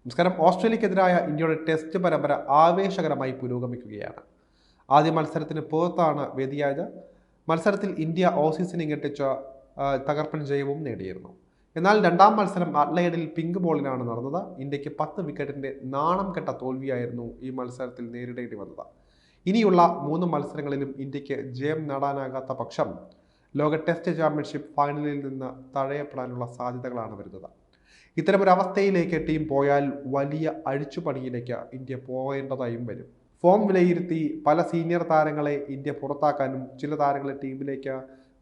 നമസ്കാരം. ഓസ്ട്രേലിയക്കെതിരായ ഇന്ത്യയുടെ ടെസ്റ്റ് പരമ്പര ആവേശകരമായി പുരോഗമിക്കുകയാണ്. ആദ്യ മത്സരത്തിന് പുറത്താണ് വേദിയായത്. മത്സരത്തിൽ ഇന്ത്യ ഓസീസിനെ ഞെട്ടിച്ച തകർപ്പൻ ജയവും നേടിയിരുന്നു. എന്നാൽ രണ്ടാം മത്സരം അഡ്ലൈഡിൽ പിങ്ക് ബോളിനാണ് നടന്നത്. ഇന്ത്യക്ക് 10 വിക്കറ്റിന്റെ നാണം കെട്ട തോൽവിയായിരുന്നു ഈ മത്സരത്തിൽ നേരിടേണ്ടി വന്നത്. ഇനിയുള്ള 3 മത്സരങ്ങളിലും ഇന്ത്യക്ക് ജയം നേടാനാകാത്ത പക്ഷം ലോക ടെസ്റ്റ് ചാമ്പ്യൻഷിപ്പ് ഫൈനലിൽ നിന്ന് തഴയപ്പെടാനുള്ള സാധ്യതകളാണ് വരുന്നത്. ഇത്തരമൊരവസ്ഥയിലേക്ക് ടീം പോയാൽ വലിയ അഴിച്ചുപണിയിലേക്ക് ഇന്ത്യ പോകേണ്ടതായും വരും. ഫോം വിലയിരുത്തി പല സീനിയർ താരങ്ങളെ ഇന്ത്യ പുറത്താക്കാനും ചില താരങ്ങളെ ടീമിലേക്ക്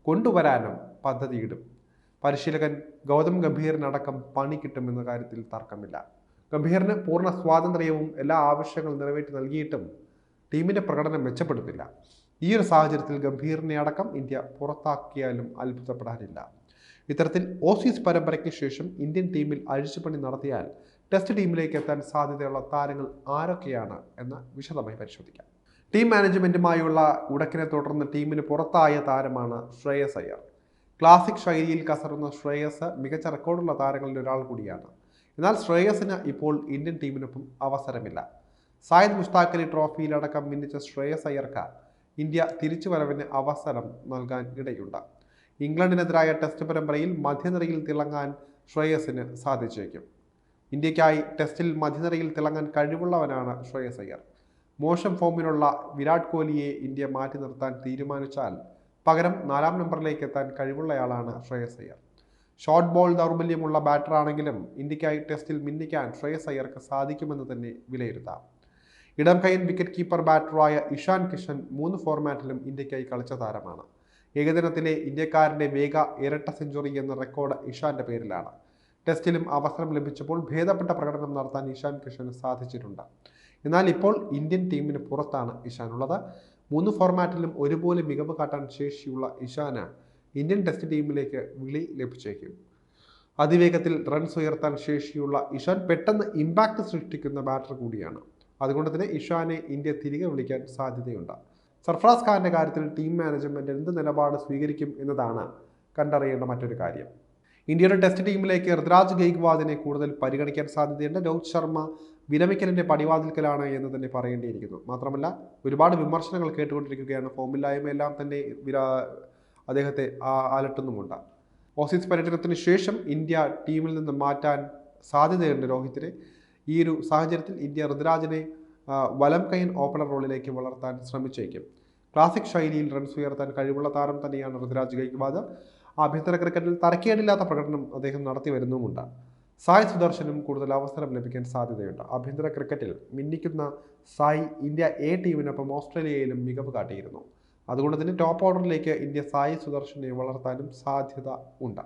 കൊണ്ടുവരാനും പദ്ധതിയിടും. പരിശീലകൻ ഗൗതം ഗംഭീറിനടക്കം പണി കിട്ടുമെന്ന കാര്യത്തിൽ തർക്കമില്ല. ഗംഭീറിന് പൂർണ്ണ സ്വാതന്ത്ര്യവും എല്ലാ ആവശ്യങ്ങളും നിറവേറ്റി നൽകിയിട്ടും ടീമിന്റെ പ്രകടനം മെച്ചപ്പെടുന്നില്ല. ഈ ഒരു സാഹചര്യത്തിൽ ഗംഭീറിനെ അടക്കം ഇന്ത്യ പുറത്താക്കിയാലും അത്ഭുതപ്പെടാനില്ല. ഇത്തരത്തിൽ ഓസീസ് പരമ്പരയ്ക്ക് ശേഷം ഇന്ത്യൻ ടീമിൽ അഴിച്ചുപണി നടത്തിയാൽ ടെസ്റ്റ് ടീമിലേക്ക് എത്താൻ സാധ്യതയുള്ള താരങ്ങൾ ആരൊക്കെയാണ് എന്ന് വിശദമായി പരിശോധിക്കാം. ടീം മാനേജ്മെന്റുമായുള്ള ഉടക്കിനെ തുടർന്ന് ടീമിന് പുറത്തായ താരമാണ് ശ്രേയസ് അയ്യർ. ക്ലാസിക് ശൈലിയിൽ കസറുന്ന ശ്രേയസ് മികച്ച റെക്കോർഡുള്ള താരങ്ങളിൽ ഒരാൾ കൂടിയാണ്. എന്നാൽ ശ്രേയസിന് ഇപ്പോൾ ഇന്ത്യൻ ടീമിനൊപ്പം അവസരമില്ല. സായിദ് മുഷ്താഖ് അലി ട്രോഫിയിലടക്കം മിന്നിച്ച ശ്രേയസ് അയ്യർക്ക് ഇന്ത്യ തിരിച്ചുവരവിന് അവസരം നൽകാൻ ഇടയുണ്ട്. ഇംഗ്ലണ്ടിനെതിരായ ടെസ്റ്റ് പരമ്പരയിൽ മധ്യനിരയിൽ തിളങ്ങാൻ ശ്രേയസിന് സാധിച്ചേക്കും. ഇന്ത്യക്കായി ടെസ്റ്റിൽ മധ്യനിരയിൽ തിളങ്ങാൻ കഴിവുള്ളവനാണ് ശ്രേയസ് അയ്യർ. മോശം ഫോമിലുള്ള വിരാട് കോഹ്ലിയെ ഇന്ത്യ മാറ്റി നിർത്താൻ തീരുമാനിച്ചാൽ പകരം 4-ാം നമ്പറിലേക്ക് എത്താൻ കഴിവുള്ളയാളാണ് ശ്രേയസ് അയ്യർ. ഷോർട്ട് ബോൾ ദൗർബല്യമുള്ള ബാറ്ററാണെങ്കിലും ഇന്ത്യക്കായി ടെസ്റ്റിൽ മിന്നിക്കാൻ ശ്രേയസ് അയ്യർക്ക് സാധിക്കുമെന്ന് തന്നെ വിലയിരുത്താം. ഇടം കൈയ്യൻ വിക്കറ്റ് കീപ്പർ ബാറ്ററായ ഇഷാൻ കിഷൻ 3 ഫോർമാറ്റിലും ഇന്ത്യക്കായി കളിച്ച താരമാണ്. ഏകദിനത്തിലെ ഇന്ത്യക്കാരൻ്റെ വേഗ ഇരട്ട സെഞ്ചുറി എന്ന റെക്കോർഡ് ഇഷാന്റെ പേരിലാണ്. ടെസ്റ്റിലും അവസരം ലഭിച്ചപ്പോൾ ഭേദപ്പെട്ട പ്രകടനം നടത്താൻ ഇഷാൻ കിഷന് സാധിച്ചിട്ടുണ്ട്. എന്നാൽ ഇപ്പോൾ ഇന്ത്യൻ ടീമിന് പുറത്താണ് ഇഷാൻ ഉള്ളത്. 3 ഫോർമാറ്റിലും ഒരുപോലെ മികവ് കാട്ടാൻ ശേഷിയുള്ള ഇഷാന് ഇന്ത്യൻ ടെസ്റ്റ് ടീമിലേക്ക് വിളി ലഭിച്ചേക്കും. അതിവേഗത്തിൽ റൺസ് ഉയർത്താൻ ശേഷിയുള്ള ഇഷാൻ പെട്ടെന്ന് ഇമ്പാക്ട് സൃഷ്ടിക്കുന്ന ബാറ്റർ കൂടിയാണ്. അതുകൊണ്ട് തന്നെ ഇഷാനെ ഇന്ത്യ തിരികെ വിളിക്കാൻ സാധ്യതയുണ്ട്. സർഫറാസ് ഖാന്റെ കാര്യത്തിൽ ടീം മാനേജ്മെന്റ് എന്ത് നിലപാട് സ്വീകരിക്കും എന്നതാണ് കണ്ടറിയേണ്ട മറ്റൊരു കാര്യം. ഇന്ത്യയുടെ ടെസ്റ്റ് ടീമിലേക്ക് ഋതുരാജ് ഗെയ്ക്വാദിനെ കൂടുതൽ പരിഗണിക്കാൻ സാധ്യതയുണ്ട്. രോഹിത് ശർമ്മ വിരമിക്കലിന്റെ പടിവാതിൽക്കലാണ് എന്ന് തന്നെ പറയേണ്ടിയിരിക്കുന്നു. മാത്രമല്ല ഒരുപാട് വിമർശനങ്ങൾ കേട്ടുകൊണ്ടിരിക്കുകയാണ്. ഫോമില്ലായ്മയെല്ലാം തന്നെ അദ്ദേഹത്തെ അലട്ടുന്നുമുണ്ട്. ഓസീസ് പര്യടനത്തിന് ശേഷം ഇന്ത്യ ടീമിൽ നിന്ന് മാറ്റാൻ സാധ്യതയുണ്ട് രോഹിത്തിനെ. ഈ ഒരു സാഹചര്യത്തിൽ ഇന്ത്യ ഋതുരാജിനെ വലം കൈയ്യൻ ഓപ്പണർ റോളിലേക്ക് വളർത്താൻ ശ്രമിച്ചേക്കും. ക്ലാസിക് ശൈലിയിൽ റൺസ് ഉയർത്താൻ കഴിവുള്ള താരം തന്നെയാണ് ഋതുരാജ് ഗെയ്ക്വാദ്. ആഭ്യന്തര ക്രിക്കറ്റിൽ തരക്കേടില്ലാത്ത പ്രകടനം അദ്ദേഹം നടത്തി വരുന്നുമുണ്ട്. സായ് സുദർശനും കൂടുതൽ അവസരം ലഭിക്കാൻ സാധ്യതയുണ്ട്. ആഭ്യന്തര ക്രിക്കറ്റിൽ മിന്നിക്കുന്ന സായ് ഇന്ത്യ എ ടീമിനൊപ്പം ഓസ്ട്രേലിയയിലും മികവ് കാട്ടിയിരുന്നു. അതുകൊണ്ട് തന്നെ ടോപ്പ് ഓർഡറിലേക്ക് ഇന്ത്യ സായ് സുദർശനെ വളർത്താനും സാധ്യത ഉണ്ട്.